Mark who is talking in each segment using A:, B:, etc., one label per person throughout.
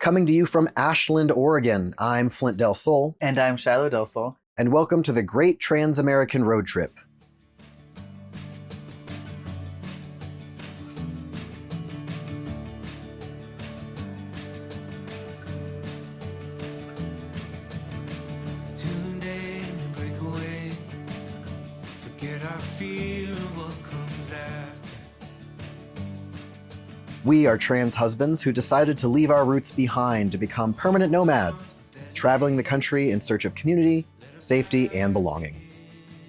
A: Coming to you from Ashland, Oregon, I'm Flint Del Sol.
B: And I'm Shiloh Del Sol.
A: And welcome to the Great Trans-American Road Trip. We are trans husbands who decided to leave our roots behind to become permanent nomads, traveling the country in search of community, safety, and belonging.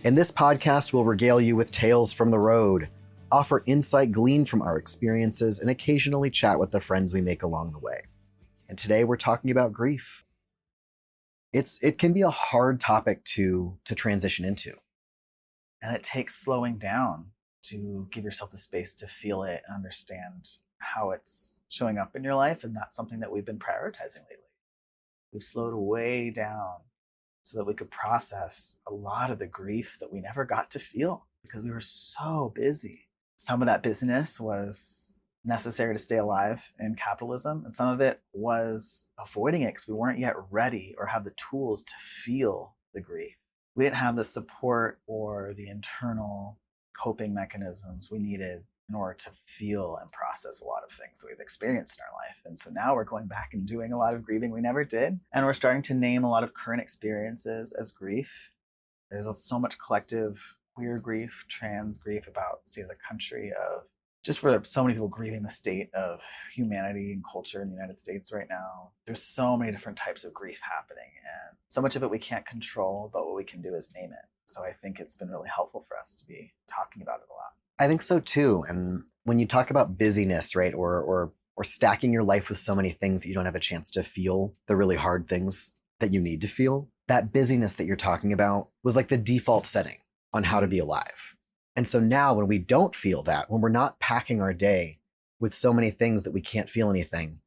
A: In this podcast, we'll regale you with tales from the road, offer insight gleaned from our experiences, and occasionally chat with the friends we make along the way. And today we're talking about grief. It can be a hard topic to transition into.
B: And it takes slowing down to give yourself the space to feel it and understand how it's showing up in your life, and that's something that we've been prioritizing lately. We've slowed way down so that we could process a lot of the grief that we never got to feel because we were so busy. Some of that busyness was necessary to stay alive in capitalism, and some of it was avoiding it because we weren't yet ready or have the tools to feel the grief. We didn't have the support or the internal coping mechanisms we needed in order to feel and process a lot of things that we've experienced in our life. And so now we're going back and doing a lot of grieving we never did. And we're starting to name a lot of current experiences as grief. There's so much collective queer grief, trans grief about the state of the country, of just for so many people grieving the state of humanity and culture in the United States right now. There's so many different types of grief happening, and so much of it we can't control, but what we can do is name it. So I think it's been really helpful for us to be talking about it a lot.
A: I think so too. And when you talk about busyness, right, or stacking your life with so many things that you don't have a chance to feel the really hard things that you need to feel, that busyness that you're talking about was like the default setting on how to be alive. And so now when we don't feel that, when we're not packing our day with so many things that we can't feel anything,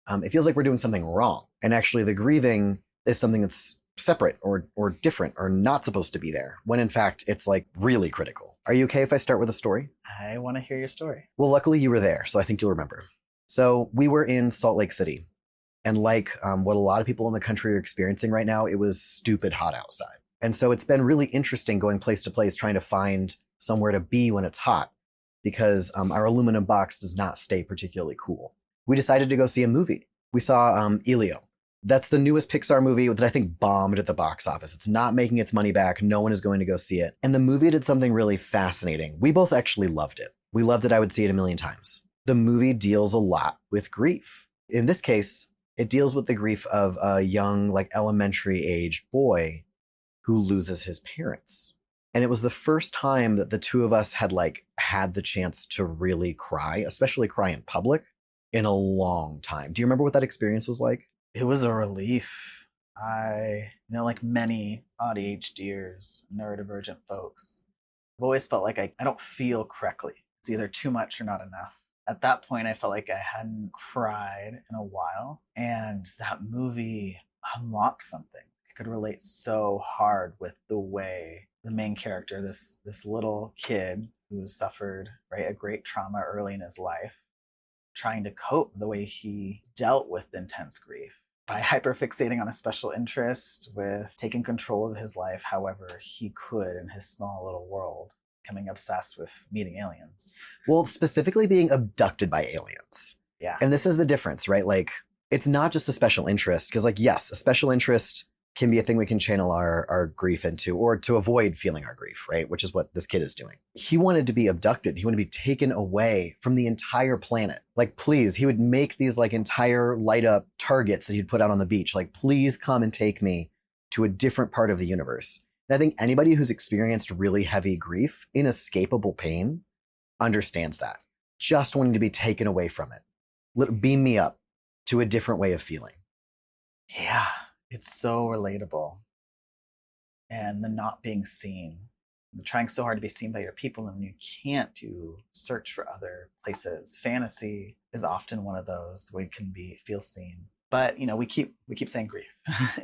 A: it feels like we're doing something wrong. And actually the grieving is something that's separate or different or not supposed to be there, when in fact it's like really critical. Are you okay if I start with a story?
B: I want to hear your story.
A: Well, luckily you were there, so I think you'll remember. So we were in Salt Lake City, and like what a lot of people in the country are experiencing right now, it was stupid hot outside. And so it's been really interesting going place to place trying to find somewhere to be when it's hot, because our aluminum box does not stay particularly cool. We decided to go see a movie. We saw Elio. That's the newest Pixar movie that I think bombed at the box office. It's not making its money back. No one is going to go see it. And the movie did something really fascinating. We both actually loved it. We loved it. I would see it a million times. The movie deals a lot with grief. In this case, it deals with the grief of a young, like elementary age boy who loses his parents. And it was the first time that the two of us had had the chance to really cry, especially cry in public, in a long time. Do you remember what that experience was like?
B: It was a relief. Like many ADHDers, neurodivergent folks, I've always felt like I don't feel correctly. It's either too much or not enough. At that point, I felt like I hadn't cried in a while, and that movie unlocked something. I could relate so hard with the way the main character, this little kid who suffered a great trauma early in his life, trying to cope, the way he dealt with intense grief by hyperfixating on a special interest, with taking control of his life however he could in his small little world, becoming obsessed with meeting aliens.
A: Well, specifically being abducted by aliens.
B: Yeah.
A: And this is the difference, right? Like, it's not just a special interest, because yes, a special interest can be a thing we can channel our grief into, or to avoid feeling our grief, right? Which is what this kid is doing. He wanted to be abducted. He wanted to be taken away from the entire planet. Like, please, he would make these entire light up targets that he'd put out on the beach. Like, please come and take me to a different part of the universe. And I think anybody who's experienced really heavy grief, inescapable pain, understands that. Just wanting to be taken away from it. Beam me up to a different way of feeling.
B: Yeah. It's so relatable. And the not being seen, trying so hard to be seen by your people, and when you can't, you search for other places. Fantasy is often one of those where you can feel seen. But we keep saying grief.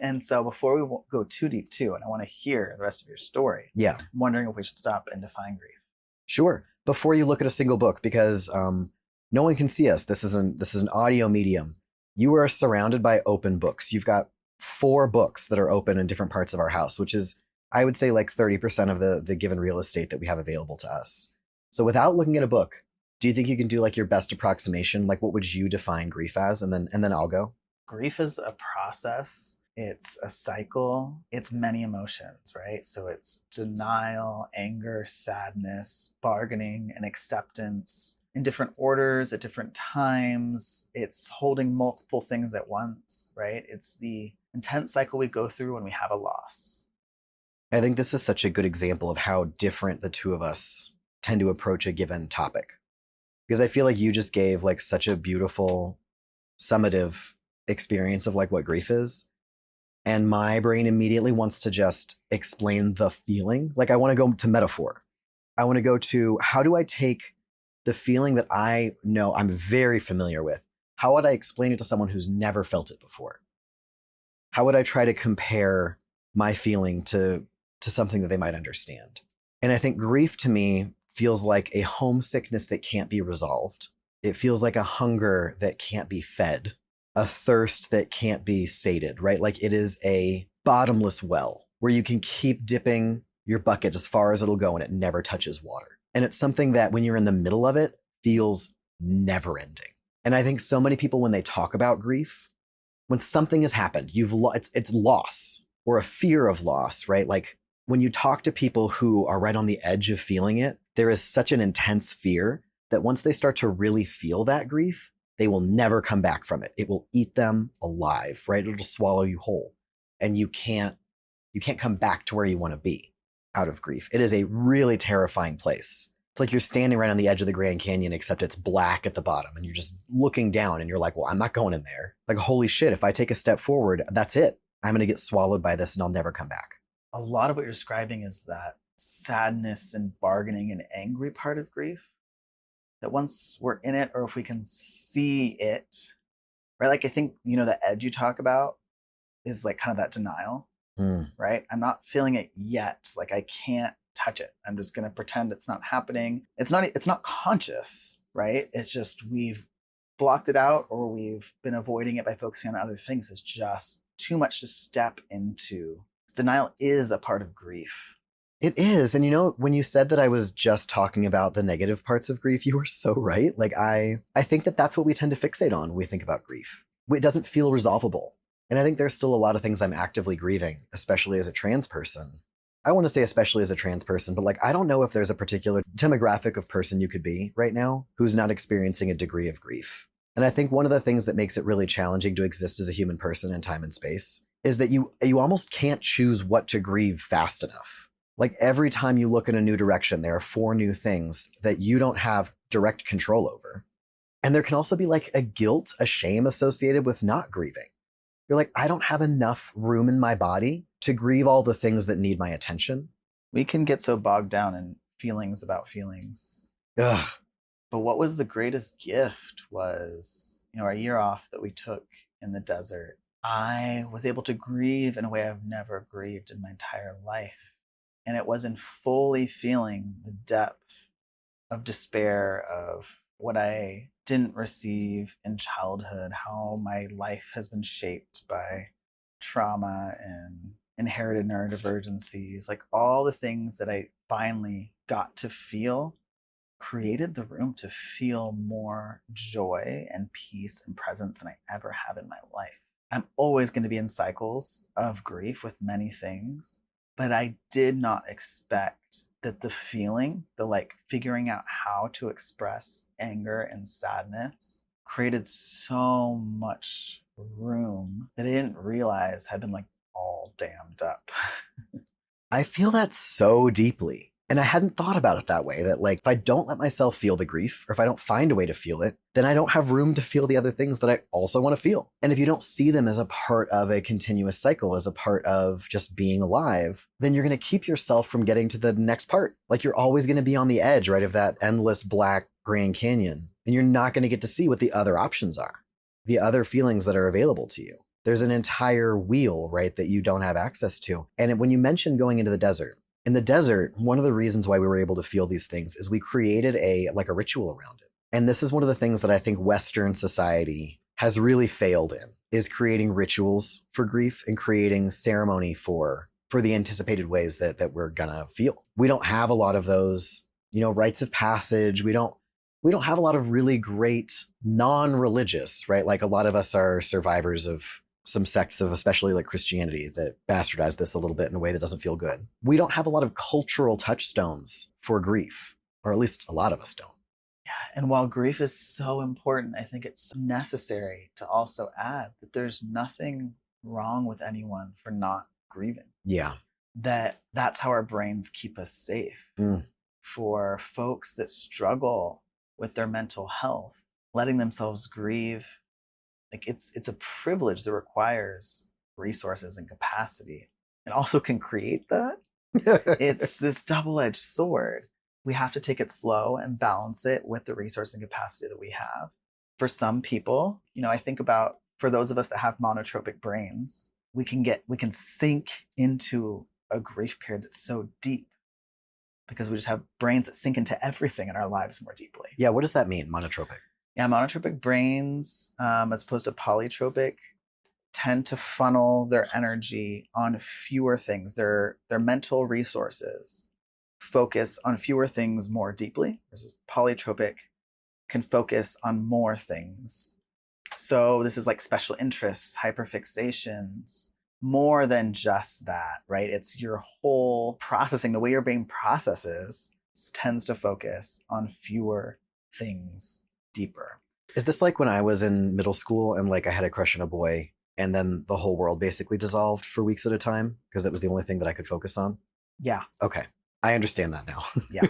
B: And so before we go too deep too, and I want to hear the rest of your story.
A: Yeah.
B: I'm wondering if we should stop and define grief.
A: Sure. Before you look at a single book, because no one can see us. This is an audio medium. You are surrounded by open books. You've got 4 books that are open in different parts of our house, which is, I would say, like 30% of the given real estate that we have available to us. So without looking at a book, do you think you can do like your best approximation? Like what would you define grief as? And then I'll go.
B: Grief is a process. It's a cycle. It's many emotions, right? So it's denial, anger, sadness, bargaining, and acceptance in different orders at different times. It's holding multiple things at once, right? It's the intense cycle we go through when we have a loss.
A: I think this is such a good example of how different the two of us tend to approach a given topic. Because I feel like you just gave like such a beautiful summative experience of like what grief is. And my brain immediately wants to just explain the feeling. Like I want to go to metaphor. I want to go to how do I take the feeling that I know I'm very familiar with? How would I explain it to someone who's never felt it before? How would I try to compare my feeling to something that they might understand? And I think grief to me feels like a homesickness that can't be resolved. It feels like a hunger that can't be fed, a thirst that can't be sated, right? Like it is a bottomless well where you can keep dipping your bucket as far as it'll go and it never touches water. And it's something that when you're in the middle of it feels never ending. And I think so many people, when they talk about grief, when something has happened, it's loss or a fear of loss, right? Like when you talk to people who are right on the edge of feeling it, there is such an intense fear that once they start to really feel that grief, they will never come back from it. It will eat them alive, right? It'll just swallow you whole. And you can't come back to where you want to be out of grief. It is a really terrifying place. It's like you're standing right on the edge of the Grand Canyon, except it's black at the bottom and you're just looking down and you're like, well, I'm not going in there. Like, holy shit, if I take a step forward, that's it. I'm going to get swallowed by this and I'll never come back.
B: A lot of what you're describing is that sadness and bargaining and angry part of grief. That once we're in it, or if we can see it, right? Like I think, the edge you talk about is like kind of that denial, right? I'm not feeling it yet. Like I can't touch it. I'm just going to pretend it's not happening. It's not conscious, right? It's just we've blocked it out or we've been avoiding it by focusing on other things. It's just too much to step into. Denial is a part of grief.
A: It is. And when you said that I was just talking about the negative parts of grief, you were so right. Like I think that that's what we tend to fixate on when we think about grief. It doesn't feel resolvable. And I think there's still a lot of things I'm actively grieving, especially as a trans person. I want to say especially as a trans person, but like I don't know if there's a particular demographic of person you could be right now who's not experiencing a degree of grief. And I think one of the things that makes it really challenging to exist as a human person in time and space is that you almost can't choose what to grieve fast enough. Like every time you look in a new direction, there are 4 new things that you don't have direct control over. And there can also be like a guilt, a shame associated with not grieving. You're like, I don't have enough room in my body to grieve all the things that need my attention.
B: We can get so bogged down in feelings about feelings.
A: Ugh.
B: But what was the greatest gift was, our year off that we took in the desert. I was able to grieve in a way I've never grieved in my entire life. And it was in fully feeling the depth of despair of what I didn't receive in childhood, how my life has been shaped by trauma and inherited neurodivergencies, like all the things that I finally got to feel created the room to feel more joy and peace and presence than I ever have in my life. I'm always going to be in cycles of grief with many things, but I did not expect that the feeling, the like figuring out how to express anger and sadness created so much room that I didn't realize had been like all dammed up.
A: I feel that so deeply. And I hadn't thought about it that way, that like if I don't let myself feel the grief, or if I don't find a way to feel it, then I don't have room to feel the other things that I also want to feel. And if you don't see them as a part of a continuous cycle, as a part of just being alive, then you're going to keep yourself from getting to the next part. Like you're always going to be on the edge, right, of that endless black Grand Canyon. And you're not going to get to see what the other options are, the other feelings that are available to you. There's an entire wheel, right, that you don't have access to. And when you mentioned going into the desert, in the desert, one of the reasons why we were able to feel these things is we created a ritual around it. And this is one of the things that I think Western society has really failed in is creating rituals for grief and creating ceremony for the anticipated ways that we're gonna feel. We don't have a lot of those, rites of passage. We don't have a lot of really great non-religious, right? Like a lot of us are survivors of some sects of especially like Christianity that bastardize this a little bit in a way that doesn't feel good. We don't have a lot of cultural touchstones for grief, or at least a lot of us don't.
B: Yeah, and while grief is so important, I think it's necessary to also add that there's nothing wrong with anyone for not grieving.
A: Yeah.
B: That's how our brains keep us safe. For folks that struggle with their mental health, letting themselves grieve, like it's a privilege that requires resources and capacity, and also can create that. It's this double-edged sword. We have to take it slow and balance it with the resource and capacity that we have. For some people, I think about, for those of us that have monotropic brains, we can sink into a grief period that's so deep because we just have brains that sink into everything in our lives more deeply.
A: Yeah, what does that mean, monotropic?
B: Yeah, monotropic brains, as opposed to polytropic, tend to funnel their energy on fewer things. Their mental resources focus on fewer things more deeply, versus polytropic can focus on more things. So this is like special interests, hyperfixations, more than just that, right? It's your whole processing. The way your brain processes tends to focus on fewer things deeper.
A: Is this like when I was in middle school and like I had a crush on a boy and then the whole world basically dissolved for weeks at a time because that was the only thing that I could focus on?
B: Yeah.
A: Okay. I understand that now.
B: Yeah.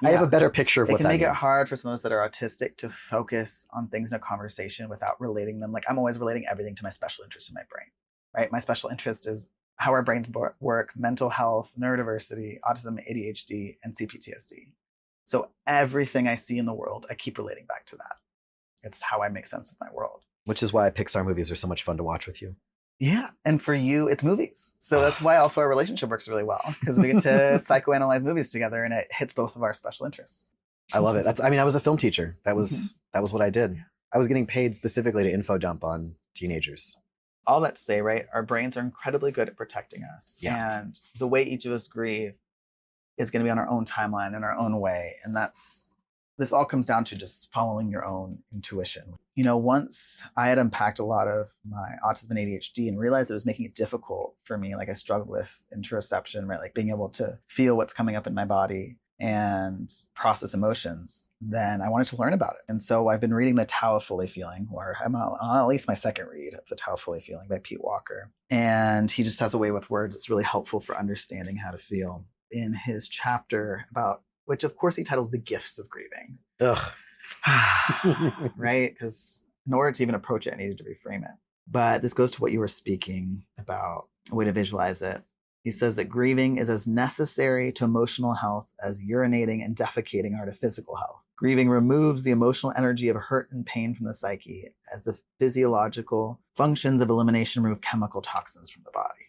A: I have a better picture of what that means.
B: It can make it hard for some of us that are autistic to focus on things in a conversation without relating them. Like I'm always relating everything to my special interest in my brain, right? My special interest is how our brains work, mental health, neurodiversity, autism, ADHD, and CPTSD. So everything I see in the world, I keep relating back to that. It's how I make sense of my world.
A: Which is why Pixar movies are so much fun to watch with you.
B: Yeah. And for you, it's movies. So that's why also our relationship works really well, because we get to psychoanalyze movies together and it hits both of our special interests.
A: I love it. I was a film teacher. That was what I did. I was getting paid specifically to infodump on teenagers.
B: All that to say, right? Our brains are incredibly good at protecting us. Yeah. And the way each of us grieve is going to be on our own timeline in our own way. And this all comes down to just following your own intuition. Once I had unpacked a lot of my autism and ADHD and realized that it was making it difficult for me, like I struggled with interoception, right? Like being able to feel what's coming up in my body and process emotions, then I wanted to learn about it. And so I've been reading the Tao of Fully Feeling, or I'm on at least my second read of the Tao of Fully Feeling by Pete Walker. And he just has a way with words that's really helpful for understanding how to feel. In his chapter about, which of course he titles The Gifts of Grieving.
A: Ugh.
B: Right? Because in order to even approach it, I needed to reframe it. But this goes to what you were speaking about, a way to visualize it. He says that grieving is as necessary to emotional health as urinating and defecating are to physical health. Grieving removes the emotional energy of hurt and pain from the psyche as the physiological functions of elimination remove chemical toxins from the body.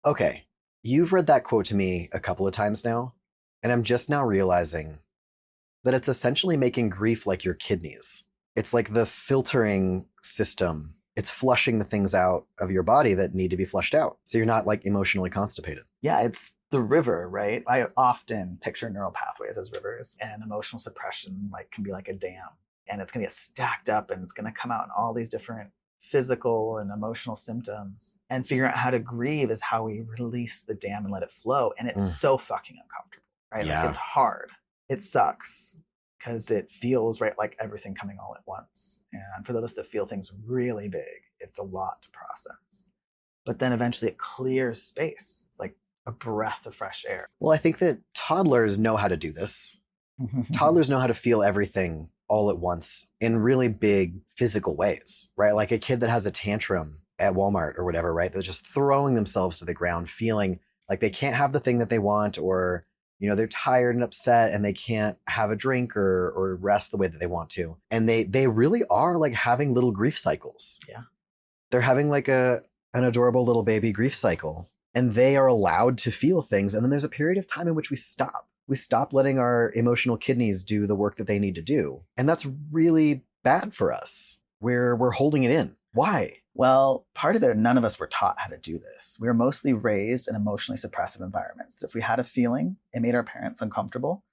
A: Okay. You've read that quote to me a couple of times now, and I'm just now realizing that it's essentially making grief like your kidneys. It's like the filtering system. It's flushing the things out of your body that need to be flushed out. So you're not like emotionally constipated.
B: Yeah, it's the river, right? I often picture neural pathways as rivers, and emotional suppression can be like a dam, and it's going to get stacked up and it's going to come out in all these different physical and emotional symptoms. And figuring out how to grieve is how we release the dam and let it flow. And it's so fucking uncomfortable, right?
A: Yeah.
B: Like it's hard. It sucks because it feels like everything coming all at once. And for those that feel things really big, it's a lot to process. But then eventually it clears space. It's like a breath of fresh air.
A: Well, I think that toddlers know how to do this. Toddlers know how to feel everything all at once in really big physical ways, right? Like a kid that has a tantrum at Walmart or whatever, right? They're just throwing themselves to the ground, feeling like they can't have the thing that they want, or, they're tired and upset and they can't have a drink or rest the way that they want to. And they really are like having little grief cycles.
B: Yeah.
A: They're having like an adorable little baby grief cycle, and they are allowed to feel things. And then there's a period of time in which we stop. We stop letting our emotional kidneys do the work that they need to do. And that's really bad for us. we're holding it in. Why?
B: Well, part of it, none of us were taught how to do this. We were mostly raised in emotionally suppressive environments. If we had a feeling, it made our parents uncomfortable.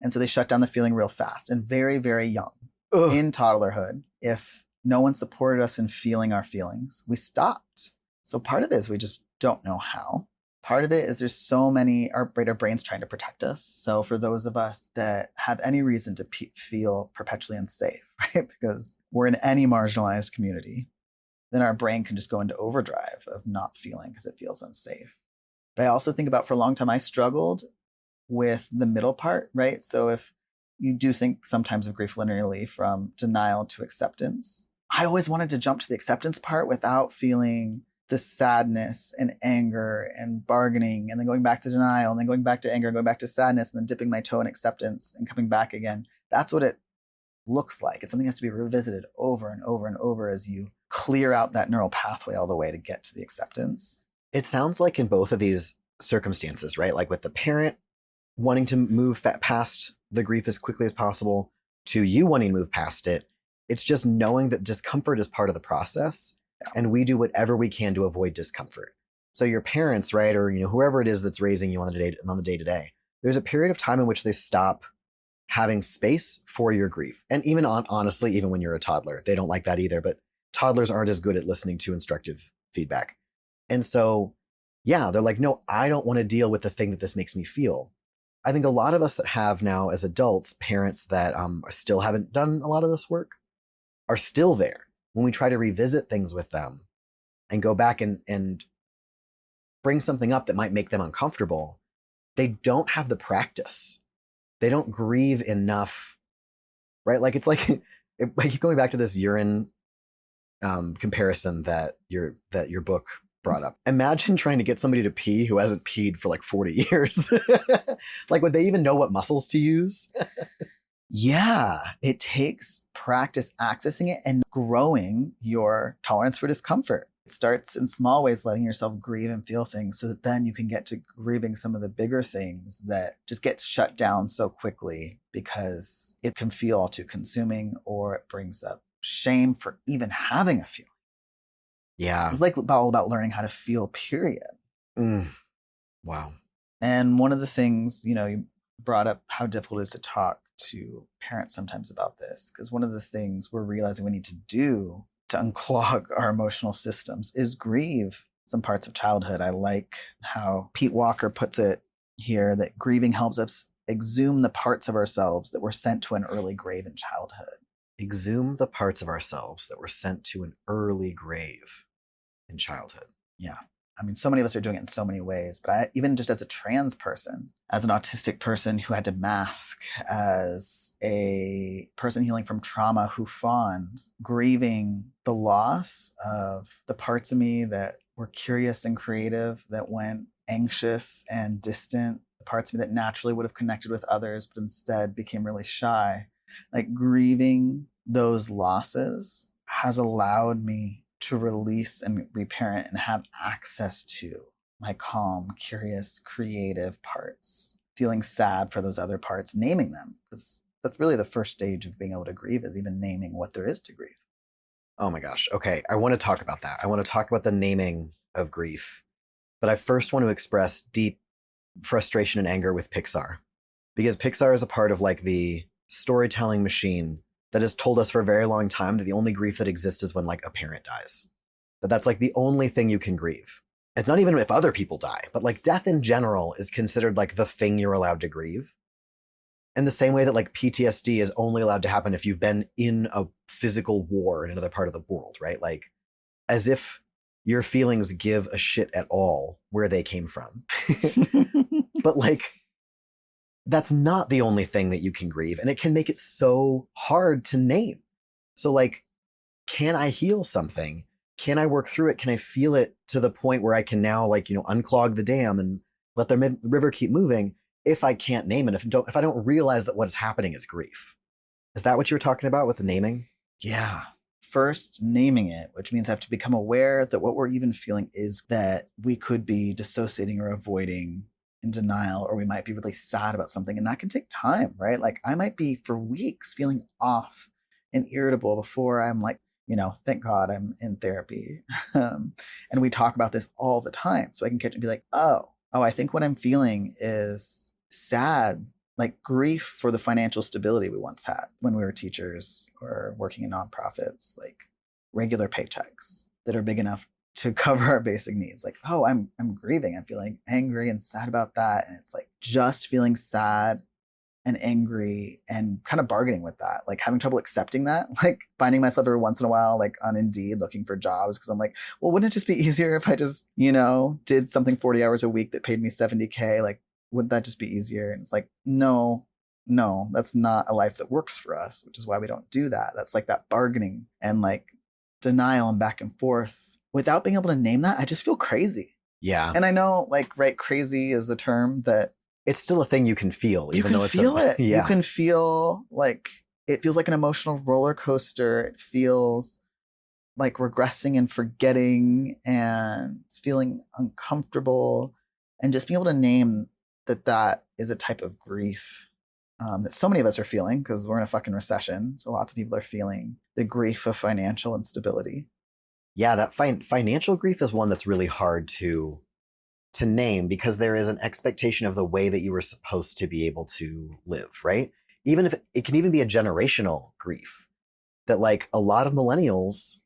B: And so they shut down the feeling real fast and very, very young.
A: Ugh.
B: In toddlerhood, if no one supported us in feeling our feelings, we stopped. So part of it is we just don't know how. Part of it is there's so many, our brain's trying to protect us. So for those of us that have any reason to feel perpetually unsafe, right? Because we're in any marginalized community, then our brain can just go into overdrive of not feeling because it feels unsafe. But I also think about, for a long time, I struggled with the middle part, right? So if you do think sometimes of grief linearly from denial to acceptance, I always wanted to jump to the acceptance part without feeling the sadness and anger and bargaining, and then going back to denial, and then going back to anger, and going back to sadness, and then dipping my toe in acceptance and coming back again. That's what it looks like. It's something that has to be revisited over and over and over as you clear out that neural pathway all the way to get to the acceptance.
A: It sounds like in both of these circumstances, right? Like with the parent wanting to move past the grief as quickly as possible to you wanting to move past it. It's just knowing that discomfort is part of the process, and we do whatever we can to avoid discomfort. So your parents, right, or whoever it is that's raising you on the day to day, there's a period of time in which they stop having space for your grief. And even honestly, even when you're a toddler, they don't like that either. But toddlers aren't as good at listening to instructive feedback. And so, yeah, they're like, no, I don't want to deal with the thing that this makes me feel. I think a lot of us that have now as adults, parents that still haven't done a lot of this work are still there. When we try to revisit things with them and go back and bring something up that might make them uncomfortable, they don't have the practice. They don't grieve enough, right? Like it's like I keep going back to this urine comparison that your book brought up. Imagine trying to get somebody to pee who hasn't peed for like 40 years. Like, would they even know what muscles to use?
B: Yeah, it takes practice accessing it and growing your tolerance for discomfort. It starts in small ways, letting yourself grieve and feel things so that then you can get to grieving some of the bigger things that just get shut down so quickly because it can feel all too consuming, or it brings up shame for even having a feeling.
A: Yeah.
B: It's like all about learning how to feel, period.
A: Wow.
B: And one of the things, you brought up how difficult it is to talk to parents sometimes about this, because one of the things we're realizing we need to do to unclog our emotional systems is grieve some parts of childhood. I like how Pete Walker puts it here, that grieving helps us exhume the parts of ourselves that were sent to an early grave in childhood.
A: Exhume the parts of ourselves that were sent to an early grave in childhood.
B: Yeah. I mean, so many of us are doing it in so many ways, but even just as a trans person, as an autistic person who had to mask, as a person healing from trauma who fawned, grieving the loss of the parts of me that were curious and creative, that went anxious and distant, the parts of me that naturally would have connected with others, but instead became really shy. Like, grieving those losses has allowed me to release and reparent and have access to my calm, curious, creative parts, feeling sad for those other parts, naming them, because that's really the first stage of being able to grieve, is even naming what there is to grieve.
A: Oh my gosh. Okay. I want to talk about that. I want to talk about the naming of grief, but I first want to express deep frustration and anger with Pixar, because Pixar is a part of like the storytelling machine that has told us for a very long time that the only grief that exists is when like a parent dies. That's like the only thing you can grieve. It's not even if other people die, but like death in general is considered like the thing you're allowed to grieve. In the same way that like PTSD is only allowed to happen if you've been in a physical war in another part of the world, right? Like as if your feelings give a shit at all where they came from. But like, that's not the only thing that you can grieve, and it can make it so hard to name. So like, can I heal something? Can I work through it? Can I feel it to the point where I can now like, unclog the dam and let the river keep moving if I can't name it, if I don't realize that what is happening is grief? Is that what you were talking about with the naming?
B: Yeah. First, naming it, which means I have to become aware that what we're even feeling is that we could be dissociating or avoiding, in denial, or we might be really sad about something. And that can take time, right? Like I might be for weeks feeling off and irritable before I'm like Thank God I'm in therapy. And we talk about this all the time. So I can catch and be like, oh, I think what I'm feeling is sad, like grief for the financial stability we once had when we were teachers or working in nonprofits, like regular paychecks that are big enough to cover our basic needs. Like, oh, I'm grieving. I'm feeling angry and sad about that. And it's like just feeling sad and angry and kind of bargaining with that, like having trouble accepting that, like finding myself every once in a while, like on Indeed looking for jobs. Cause I'm like, well, wouldn't it just be easier if I just, did something 40 hours a week that paid me 70K? Like, wouldn't that just be easier? And it's like, no, that's not a life that works for us, which is why we don't do that. That's like that bargaining and like denial and back and forth without being able to name that. I just feel crazy.
A: Yeah.
B: And I know like, right, crazy is a term that
A: it's still a thing you can feel, even though it's
B: feel it.
A: Yeah.
B: You can feel like it feels like an emotional roller coaster. It feels like regressing and forgetting and feeling uncomfortable, and just being able to name that is a type of grief that so many of us are feeling because we're in a fucking recession. So lots of people are feeling the grief of financial instability.
A: Yeah, that financial grief is one that's really hard to name because there is an expectation of the way that you were supposed to be able to live, right? Even if it can even be a generational grief that like a lot of millennials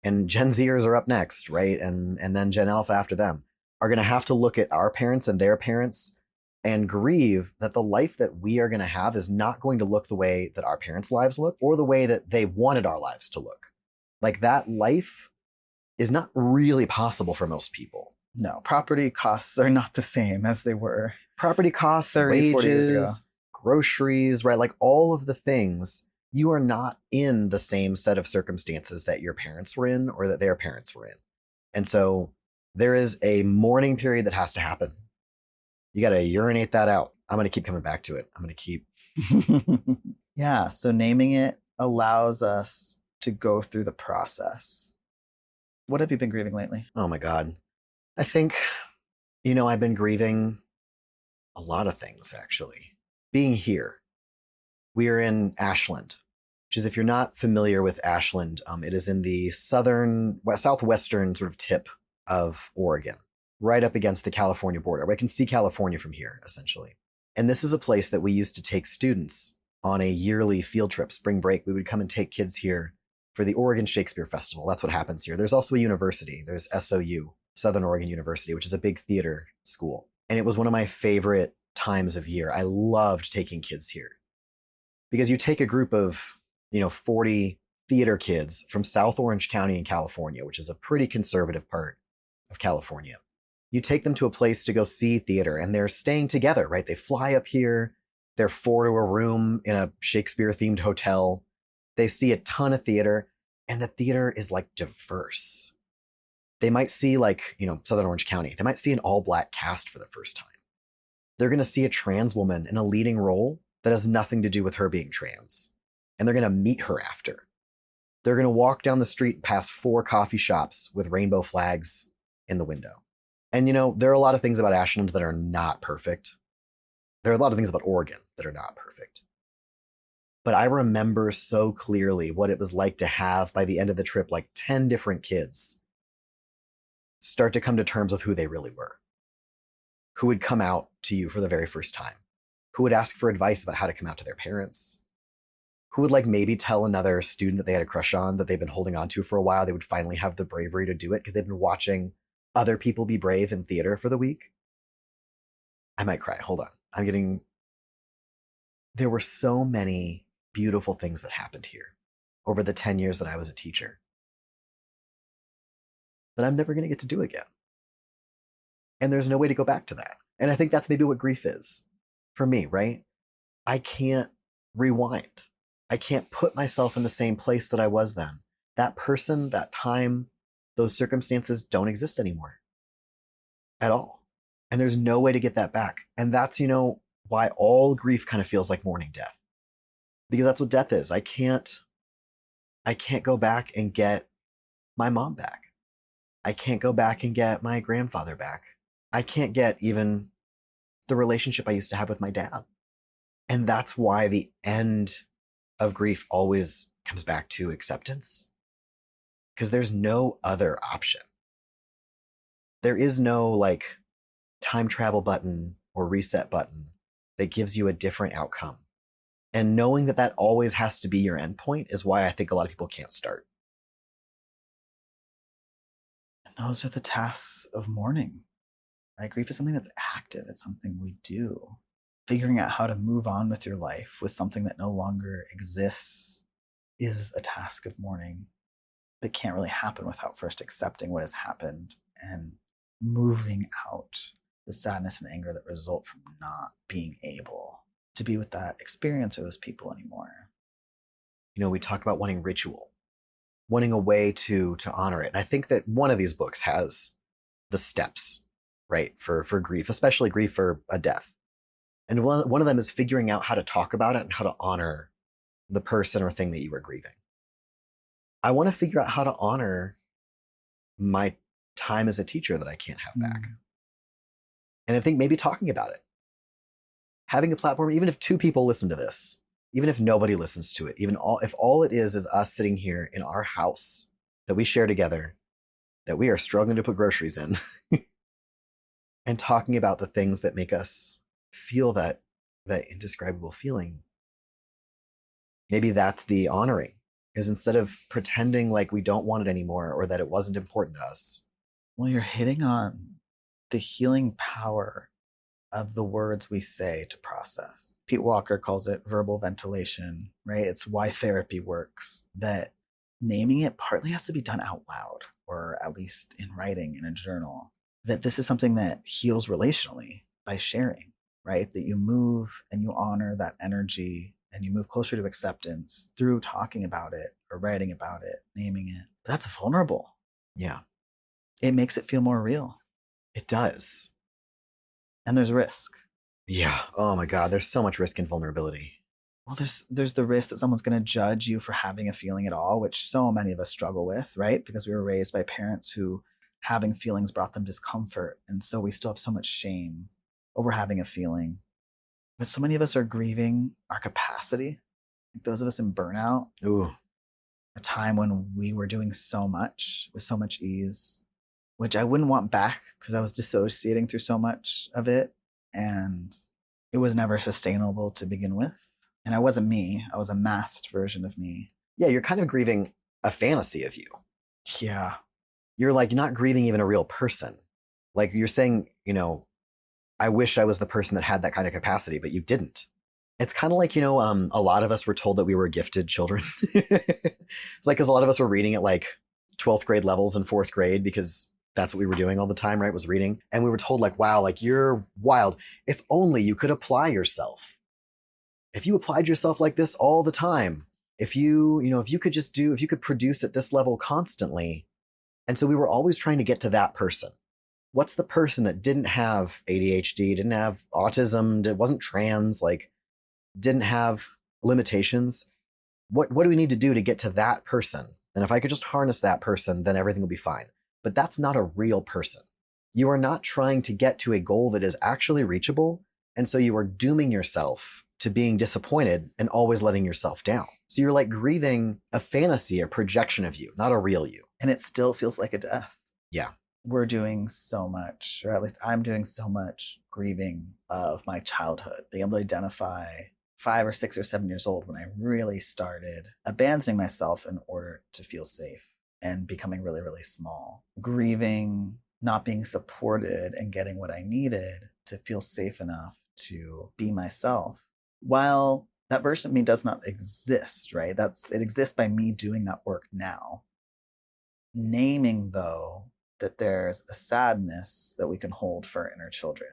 A: and Gen Zers are up next, right? And then Gen Alpha after them are going to have to look at our parents and their parents and grieve that the life that we are going to have is not going to look the way that our parents' lives look or the way that they wanted our lives to look. Like that life is not really possible for most people.
B: No, property costs are not the same as they were.
A: Property costs,
B: 30, 40 years ago.
A: wages, groceries, right? Like all of the things, you are not in the same set of circumstances that your parents were in or that their parents were in. And so there is a mourning period that has to happen. You got to urinate that out. I'm going to keep coming back to it. I'm going to keep.
B: Yeah. So naming it allows us to go through the process. What have you been grieving lately?
A: Oh my God. I think, I've been grieving a lot of things, actually. Being here. We are in Ashland, which is, if you're not familiar with Ashland, it is in the southwestern sort of tip of Oregon, right up against the California border. I can see California from here, essentially. And this is a place that we used to take students on a yearly field trip, spring break. We would come and take kids here for the Oregon Shakespeare Festival. That's what happens here. There's also a university. There's SOU, Southern Oregon University, which is a big theater school. And it was one of my favorite times of year. I loved taking kids here because you take a group of, 40 theater kids from South Orange County in California, which is a pretty conservative part of California. You take them to a place to go see theater and they're staying together, right? They fly up here. They're 4 to a room in a Shakespeare themed hotel. They see a ton of theater and the theater is like diverse. They might see like, Southern Orange County. They might see an all black cast for the first time. They're going to see a trans woman in a leading role that has nothing to do with her being trans. And they're going to meet her after. They're going to walk down the street past 4 coffee shops with rainbow flags in the window. And, there are a lot of things about Ashland that are not perfect. There are a lot of things about Oregon that are not perfect. But I remember so clearly what it was like to have, by the end of the trip, like 10 different kids start to come to terms with who they really were, who would come out to you for the very first time, who would ask for advice about how to come out to their parents, who would like maybe tell another student that they had a crush on that they've been holding on to for a while. They would finally have the bravery to do it because they've been watching other people be brave in theater for the week. I might cry. Hold on. There were so many beautiful things that happened here over the 10 years that I was a teacher that I'm never going to get to do again. And there's no way to go back to that. And I think that's maybe what grief is for me, right? I can't rewind. I can't put myself in the same place that I was then. That person, that time, those circumstances don't exist anymore at all. And there's no way to get that back. And that's, why all grief kind of feels like mourning death. Because that's what death is. I can't go back and get my mom back. I can't go back and get my grandfather back. I can't get even the relationship I used to have with my dad. And that's why the end of grief always comes back to acceptance because there's no other option. There is no like time travel button or reset button that gives you a different outcome. And knowing that that always has to be your endpoint is why I think a lot of people can't start.
B: And those are the tasks of mourning, right? Grief is something that's active. It's something we do. Figuring out how to move on with your life with something that no longer exists is a task of mourning that can't really happen without first accepting what has happened and moving out the sadness and anger that result from not being able to be with that experience or those people anymore.
A: You know, we talk about wanting ritual, wanting a way to honor it. And I think that one of these books has the steps, right, for grief, especially grief for a death. And one of them is figuring out how to talk about it and how to honor the person or thing that you were grieving. I want to figure out how to honor my time as a teacher that I can't have back. And I think maybe talking about it, having a platform, even if 2 people listen to this, even if nobody listens to it, if all it is us sitting here in our house that we share together, that we are struggling to put groceries in, and talking about the things that make us feel that indescribable feeling. Maybe that's the honoring, is instead of pretending like we don't want it anymore or that it wasn't important to us.
B: Well, you're hitting on the healing power of the words we say to process. Pete Walker calls it verbal ventilation, right? It's why therapy works, that naming it partly has to be done out loud, or at least in writing in a journal, that this is something that heals relationally by sharing, right? That you move and you honor that energy and you move closer to acceptance through talking about it or writing about it, naming it. But that's vulnerable.
A: Yeah.
B: It makes it feel more real.
A: It does.
B: And there's risk.
A: Yeah. Oh my God. There's so much risk and vulnerability.
B: Well, there's the risk that someone's going to judge you for having a feeling at all, which so many of us struggle with, right? Because we were raised by parents who having feelings brought them discomfort. And so we still have so much shame over having a feeling. But so many of us are grieving our capacity. Like those of us in burnout,
A: Ooh.
B: a time when we were doing so much with so much ease, which I wouldn't want back because I was dissociating through so much of it. And it was never sustainable to begin with. And I wasn't me. I was a masked version of me.
A: Yeah, you're kind of grieving a fantasy of you.
B: Yeah.
A: You're not grieving even a real person. Like you're saying, I wish I was the person that had that kind of capacity, but you didn't. It's kind of like, a lot of us were told that we were gifted children. It's like, because a lot of us were reading at like 12th grade levels in 4th grade because that's what we were doing all the time, right? Was reading. And we were told like, wow, like you're wild. If only you could apply yourself. If you applied yourself like this all the time, if you could produce at this level constantly. And so we were always trying to get to that person. What's the person that didn't have ADHD, didn't have autism, wasn't trans, like didn't have limitations? What do we need to do to get to that person? And if I could just harness that person, then everything will be fine. But that's not a real person. You are not trying to get to a goal that is actually reachable. And so you are dooming yourself to being disappointed and always letting yourself down. So you're like grieving a fantasy, a projection of you, not a real you.
B: And it still feels like a death.
A: Yeah.
B: We're doing so much, or at least I'm doing so much grieving of my childhood, being able to identify 5 or 6 or 7 years old when I really started abandoning myself in order to feel safe and becoming really, really small. Grieving not being supported and getting what I needed to feel safe enough to be myself. While that version of me does not exist, right? It exists by me doing that work now. Naming, though, that there's a sadness that we can hold for our inner children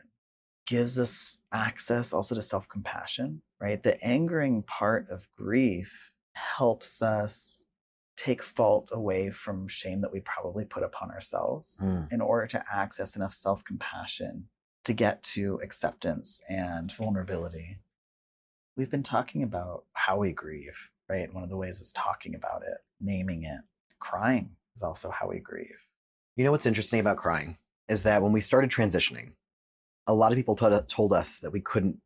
B: gives us access also to self-compassion, right? The angering part of grief helps us take fault away from shame that we probably put upon ourselves in order to access enough self-compassion to get to acceptance and vulnerability. We've been talking about how we grieve, right? One of the ways is talking about it, naming it. Crying is also how we grieve.
A: You know what's interesting about crying is that when we started transitioning, a lot of people told us that we couldn't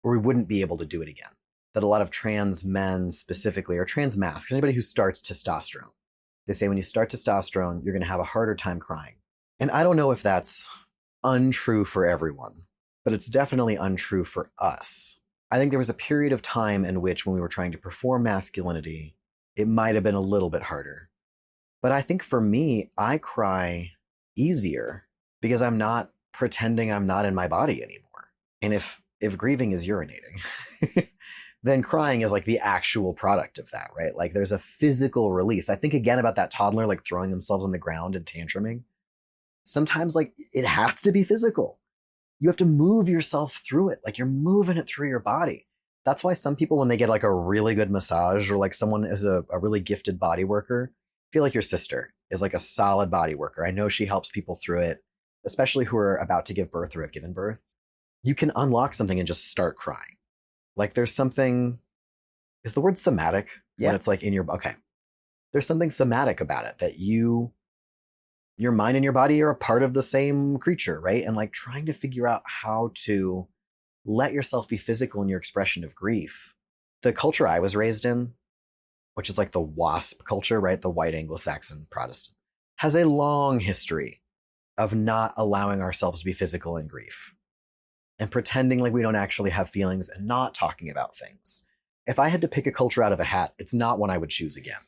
A: or we wouldn't be able to do it again. That a lot of trans men specifically, or trans masks, anybody who starts testosterone, They say when you start testosterone, you're going to have a harder time crying. And I don't know if that's untrue for everyone, but it's definitely untrue for us. I think there was a period of time in which when we were trying to perform masculinity, it might have been a little bit harder. But I think for me, I cry easier because I'm not pretending I'm not in my body anymore. And if grieving is urinating, then crying is like the actual product of that, right? Like there's a physical release. I think again about that toddler like throwing themselves on the ground and tantruming. Sometimes like it has to be physical. You have to move yourself through it. Like you're moving it through your body. That's why some people, when they get like a really good massage or like someone is a really gifted body worker, feel like your sister is like a solid body worker. I know she helps people through it, especially who are about to give birth or have given birth. You can unlock something and just start crying. Like there's something, is the word somatic?
B: Yeah.
A: When it's like in your, okay. There's something somatic about it that your mind and your body are a part of the same creature, right? And like trying to figure out how to let yourself be physical in your expression of grief. The culture I was raised in, which is like the WASP culture, right? The white Anglo-Saxon Protestant, has a long history of not allowing ourselves to be physical in grief and pretending like we don't actually have feelings and not talking about things. If I had to pick a culture out of a hat, it's not one I would choose again.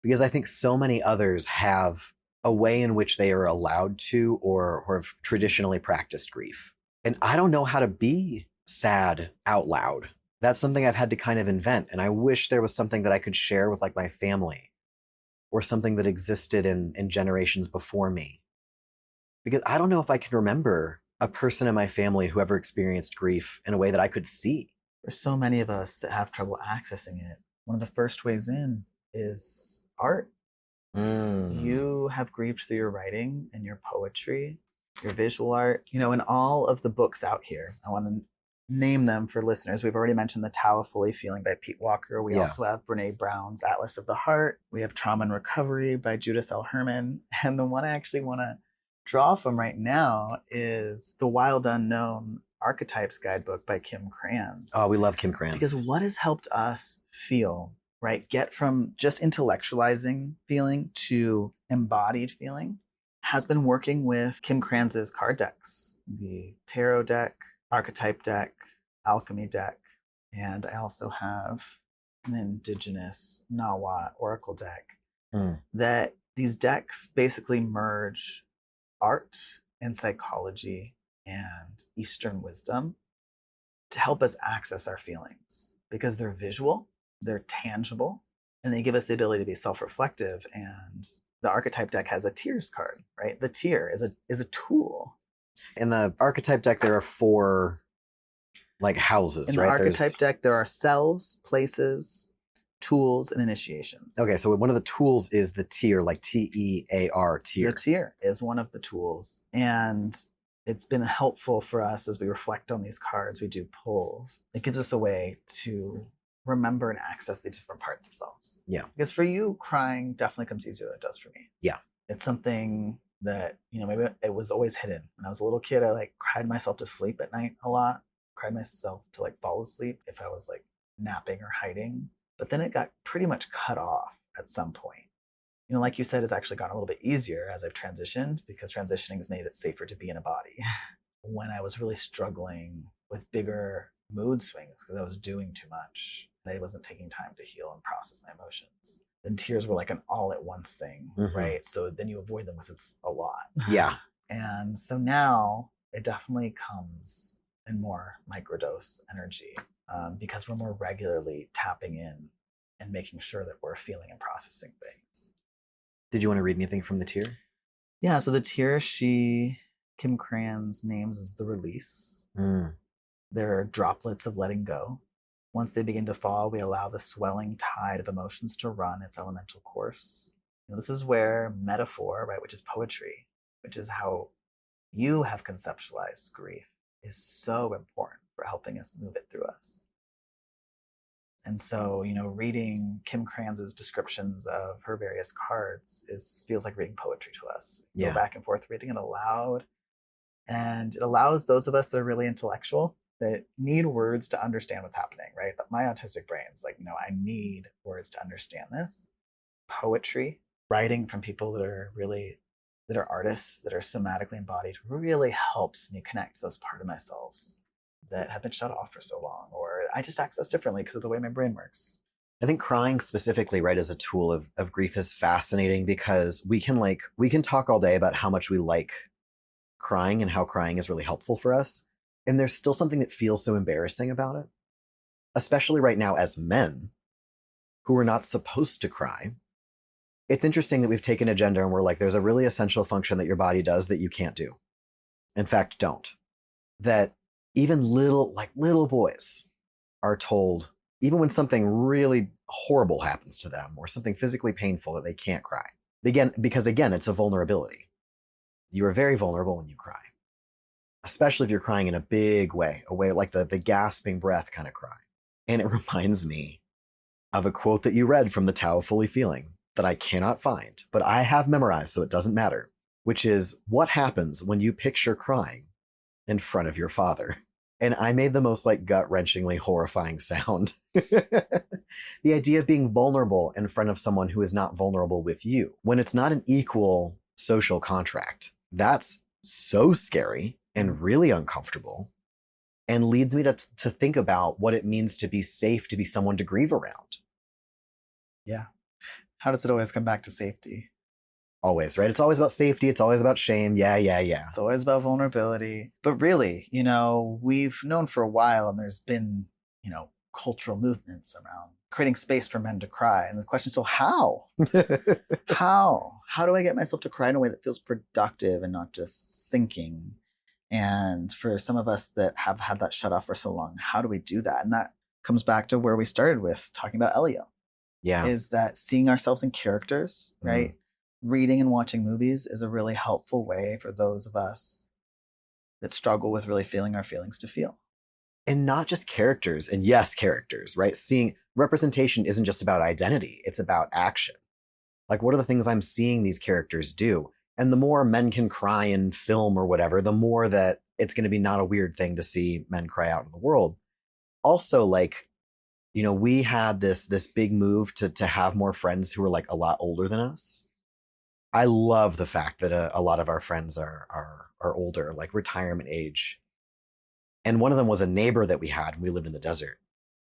A: Because I think so many others have a way in which they are allowed to or have traditionally practiced grief. And I don't know how to be sad out loud. That's something I've had to kind of invent. And I wish there was something that I could share with like my family or something that existed in generations before me. Because I don't know if I can remember a person in my family who ever experienced grief in a way that I could see.
B: There's so many of us that have trouble accessing it. One of the first ways in is art. You have grieved through your writing and your poetry, your visual art. You know, in all of the books out here, I want to name them for listeners. We've already mentioned the Tao of Fully Feeling by Pete Walker. We also have Brene Brown's Atlas of the Heart. We have Trauma and Recovery by Judith Herman. And the one I actually want to draw from right now is the Wild Unknown Archetypes Guidebook by Kim Krans.
A: Oh, we love Kim Krans.
B: Because what has helped us feel, right, get from just intellectualizing feeling to embodied feeling has been working with Kim Krans's card decks, the tarot deck, archetype deck, alchemy deck, and I also have an indigenous Nawa oracle deck. That these decks basically merge art and psychology and Eastern wisdom to help us access our feelings because they're visual, they're tangible, and they give us the ability to be self-reflective. And the archetype deck has a tears card, right? The tear is a tool.
A: In the archetype deck, there are 4 like houses,
B: In
A: right?
B: the archetype deck, there are selves, places, tools, and initiations.
A: Okay, so one of the tools is the tear, like TEAR, tear.
B: The tear is one of the tools. And it's been helpful for us as we reflect on these cards. We do pulls. It gives us a way to remember and access the different parts of selves.
A: Yeah.
B: Because for you, crying definitely comes easier than it does for me.
A: Yeah.
B: It's something that, you know, maybe it was always hidden. When I was a little kid, I like cried myself to sleep at night a lot. Cried myself to like fall asleep if I was like napping or hiding. But then it got pretty much cut off at some point. You know, like you said, it's actually gotten a little bit easier as I've transitioned because transitioning has made it safer to be in a body. When I was really struggling with bigger mood swings because I was doing too much and I wasn't taking time to heal and process my emotions, then tears were like an all at once thing, right? So then you avoid them because it's a lot.
A: Yeah.
B: And so now it definitely comes in more microdose energy because we're more regularly tapping in and making sure that we're feeling and processing things.
A: Did you want to read anything from the tear?
B: Yeah, so the tear Kim Krans names as the release. There are droplets of letting go. Once they begin to fall, we allow the swelling tide of emotions to run its elemental course. And this is where metaphor, right, which is poetry, which is how you have conceptualized grief, is so important for helping us move it through us. And so, you know, reading Kim Krans's descriptions of her various cards feels like reading poetry to us. Go back and forth reading it aloud. And it allows those of us that are really intellectual, that need words to understand what's happening, right? My autistic brain's like, no, I need words to understand this. poetry, writing from people that are artists, that are somatically embodied, really helps me connect those part of myself that have been shut off for so long, or I just access differently because of the way my brain works.
A: I think crying specifically, right, as a tool of grief is fascinating because we can talk all day about how much we like crying and how crying is really helpful for us. And there's still something that feels so embarrassing about it, especially right now as men who are not supposed to cry. It's interesting that we've taken a gender and we're like, there's a really essential function that your body does that you can't do. In fact, don't. That even little boys are told, even when something really horrible happens to them or something physically painful, that they can't cry. Because again, it's a vulnerability. You are very vulnerable when you cry, especially if you're crying in a big way, a way like the gasping breath kind of cry. And it reminds me of a quote that you read from the Tao of Fully Feeling that I cannot find, but I have memorized, so it doesn't matter, which is, what happens when you picture crying in front of your father? And I made the most like gut-wrenchingly horrifying sound. The idea of being vulnerable in front of someone who is not vulnerable with you, when it's not an equal social contract, that's so scary and really uncomfortable, and leads me to think about what it means to be safe, to be someone to grieve around.
B: Yeah. How does it always come back to safety?
A: Always, right? It's always about safety. It's always about shame. Yeah.
B: It's always about vulnerability. But really, we've known for a while, and there's been, cultural movements around creating space for men to cry. And the question is, so how? How do I get myself to cry in a way that feels productive and not just sinking? And for some of us that have had that shut off for so long, how do we do that? And that comes back to where we started with talking about Elio.
A: Yeah.
B: Is that seeing ourselves in characters, right? Reading and watching movies is a really helpful way for those of us that struggle with really feeling our feelings to feel.
A: And not just characters, and yes, characters, right? Seeing representation isn't just about identity, it's about action. Like, what are the things I'm seeing these characters do? And the more men can cry in film or whatever, the more that it's going to be not a weird thing to see men cry out in the world. Also, like, we had this big move to have more friends who are like a lot older than us. I love the fact that a lot of our friends are older, like retirement age. And one of them was a neighbor that we had when we lived in the desert,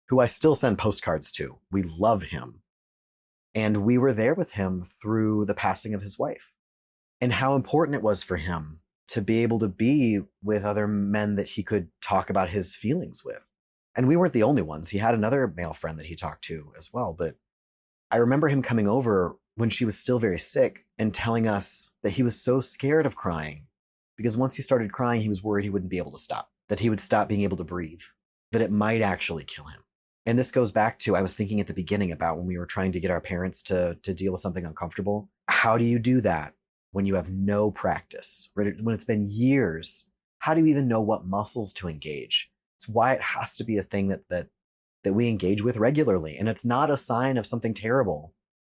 A: who I still send postcards to. We love him. And we were there with him through the passing of his wife, and how important it was for him to be able to be with other men that he could talk about his feelings with. And we weren't the only ones. He had another male friend that he talked to as well. But I remember him coming over when she was still very sick and telling us that he was so scared of crying because once he started crying, he was worried he wouldn't be able to stop, that he would stop being able to breathe, that it might actually kill him. And this goes back to, I was thinking at the beginning about when we were trying to get our parents to deal with something uncomfortable. How do you do that when you have no practice? When it's been years, how do you even know what muscles to engage? It's why it has to be a thing that we engage with regularly. And it's not a sign of something terrible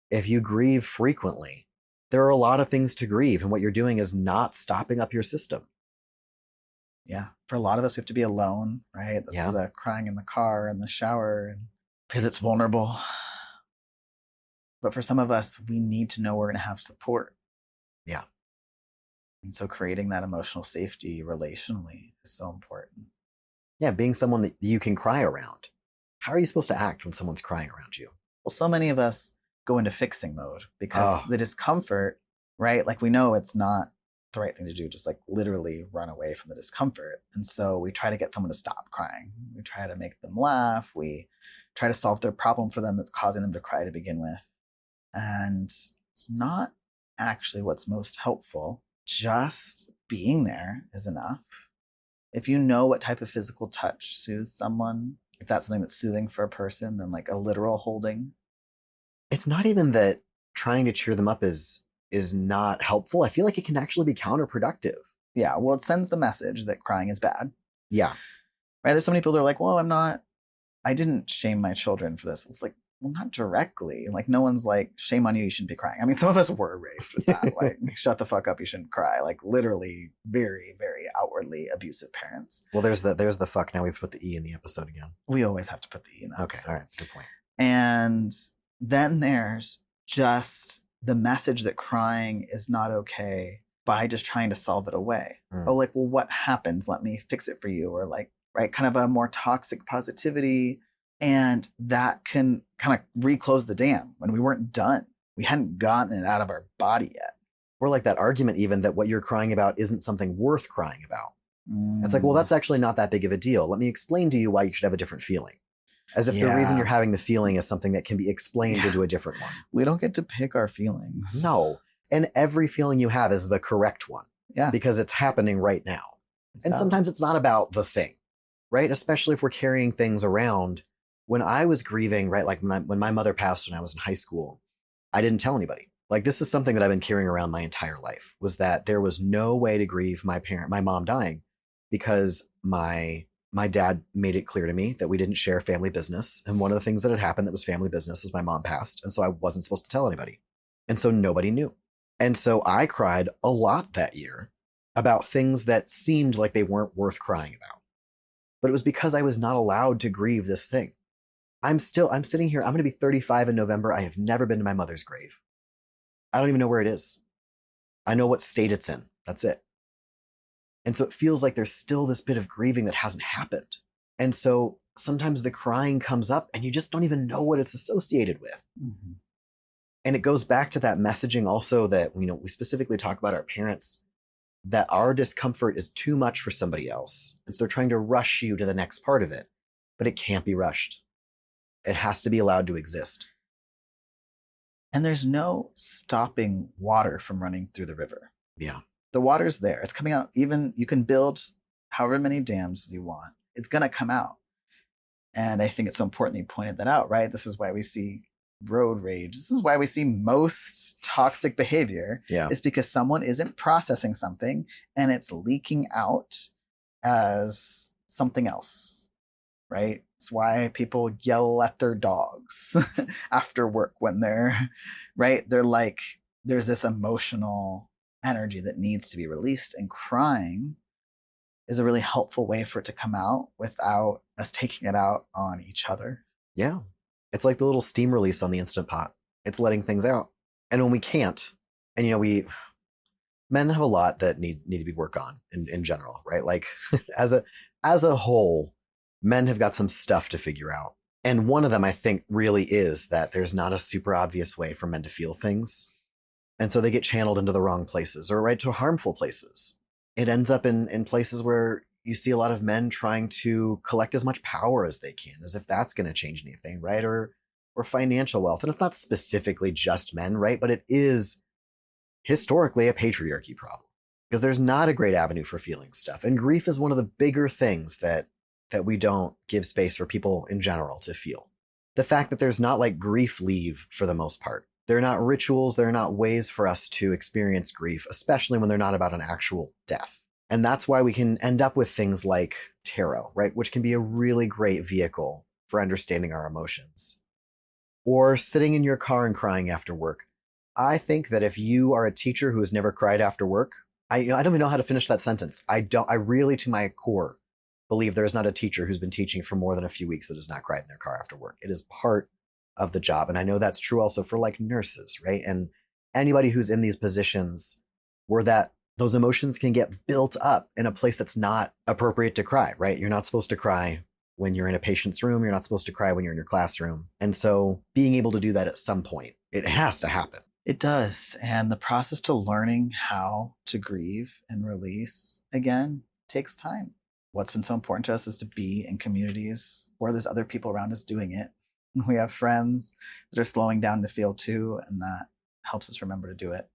A: if you grieve frequently. There are a lot of things to grieve, and what you're doing is not stopping up your system.
B: Yeah. For a lot of us, we have to be alone, right? That's the crying in the car and the shower, and because it's vulnerable. But for some of us, we need to know we're going to have support.
A: Yeah.
B: And so creating that emotional safety relationally is so important.
A: Yeah, being someone that you can cry around. How are you supposed to act when someone's crying around you?
B: Well, so many of us go into fixing mode because the discomfort, right? Like, we know it's not the right thing to do, just like literally run away from the discomfort. And so we try to get someone to stop crying. We try to make them laugh. We try to solve their problem for them that's causing them to cry to begin with. And it's not actually what's most helpful. Just being there is enough. If you know what type of physical touch soothes someone, if that's something that's soothing for a person, then like a literal holding.
A: It's not even that trying to cheer them up is not helpful. I feel like it can actually be counterproductive.
B: Yeah, well, it sends the message that crying is bad.
A: Yeah.
B: Right? There's so many people that are like, well, I didn't shame my children for this. It's like, well, not directly. Like, no one's like, shame on you, you shouldn't be crying. I mean, some of us were raised with that. Like, shut the fuck up, you shouldn't cry. Like, literally very, very outwardly abusive parents.
A: Well, there's the fuck. Now we put the E in the episode again.
B: We always have to put the E in the
A: episode. All right, good point.
B: And then there's just the message that crying is not okay by just trying to solve it away. Oh, like, well, what happened? Let me fix it for you. Or like, right, kind of a more toxic positivity. And that can kind of reclose the dam when we weren't done. We hadn't gotten it out of our body yet.
A: Or like that argument even that what you're crying about isn't something worth crying about. It's like, well, that's actually not that big of a deal. Let me explain to you why you should have a different feeling. As if the reason you're having the feeling is something that can be explained into a different one.
B: We don't get to pick our feelings.
A: No. And every feeling you have is the correct one.
B: Yeah.
A: Because it's happening right now. And sometimes it's not about the thing, right? Especially if we're carrying things around. When I was grieving, right, like when my mother passed when I was in high school, I didn't tell anybody. Like, this is something that I've been carrying around my entire life, was that there was no way to grieve my mom dying, because my dad made it clear to me that we didn't share family business. And one of the things that had happened that was family business is my mom passed. And so I wasn't supposed to tell anybody. And so nobody knew. And so I cried a lot that year about things that seemed like they weren't worth crying about. But it was because I was not allowed to grieve this thing. I'm sitting here, I'm going to be 35 in November. I have never been to my mother's grave. I don't even know where it is. I know what state it's in. That's it. And so it feels like there's still this bit of grieving that hasn't happened. And so sometimes the crying comes up and you just don't even know what it's associated with. Mm-hmm. And it goes back to that messaging also that, we specifically talk about our parents, that our discomfort is too much for somebody else. And so they're trying to rush you to the next part of it, but it can't be rushed. It has to be allowed to exist.
B: And there's no stopping water from running through the river.
A: Yeah.
B: The water's there. It's coming out. Even you can build however many dams you want. It's going to come out. And I think it's so important that you pointed that out, right? This is why we see road rage. This is why we see most toxic behavior.
A: Yeah.
B: It's because someone isn't processing something and it's leaking out as something else, right? It's why people yell at their dogs after work when they're, right? They're like, there's this emotional energy that needs to be released, and crying is a really helpful way for it to come out without us taking it out on each other.
A: Yeah. It's like the little steam release on the Instant Pot. It's letting things out. And when we can't, and men have a lot that need to be worked on in general, right? Like as a whole, men have got some stuff to figure out. And one of them, I think, really is that there's not a super obvious way for men to feel things. And so they get channeled into the wrong places, or right to harmful places. It ends up in places where you see a lot of men trying to collect as much power as they can, as if that's going to change anything, right? Or financial wealth. And it's not specifically just men, right? But it is historically a patriarchy problem, because there's not a great avenue for feeling stuff. And grief is one of the bigger things that we don't give space for people in general to feel. The fact that there's not like grief leave for the most part. They're not rituals. They're not ways for us to experience grief, especially when they're not about an actual death. And that's why we can end up with things like tarot, right? Which can be a really great vehicle for understanding our emotions. Or sitting in your car and crying after work. I think that if you are a teacher who has never cried after work, I don't even know how to finish that sentence. I really, to my core, believe there is not a teacher who's been teaching for more than a few weeks that has not cried in their car after work. It is part of the job. And I know that's true also for like nurses, right? And anybody who's in these positions where those emotions can get built up in a place that's not appropriate to cry, right? You're not supposed to cry when you're in a patient's room. You're not supposed to cry when you're in your classroom. And so being able to do that at some point, it has to happen.
B: It does. And the process to learning how to grieve and release again takes time. What's been so important to us is to be in communities where there's other people around us doing it. We have friends that are slowing down to feel too, and that helps us remember to do it.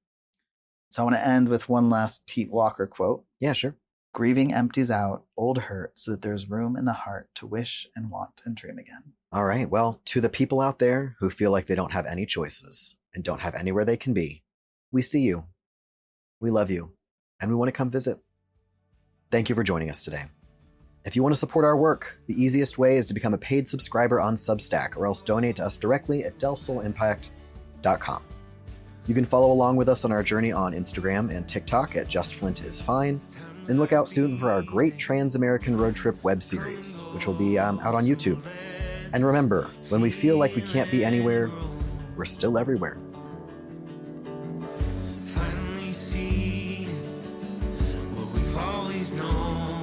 B: So I want to end with one last Pete Walker quote.
A: Yeah, sure.
B: Grieving empties out old hurt so that there's room in the heart to wish and want and dream again.
A: All right. Well, to the people out there who feel like they don't have any choices and don't have anywhere they can be, we see you. We love you. And we want to come visit. Thank you for joining us today. If you want to support our work, the easiest way is to become a paid subscriber on Substack, or else donate to us directly at delsolimpact.com. You can follow along with us on our journey on Instagram and TikTok at JustFlintIsFine, and look out soon for our great Trans-American Road Trip web series, which will be out on YouTube. And remember, when we feel like we can't be anywhere, we're still everywhere.
C: always known.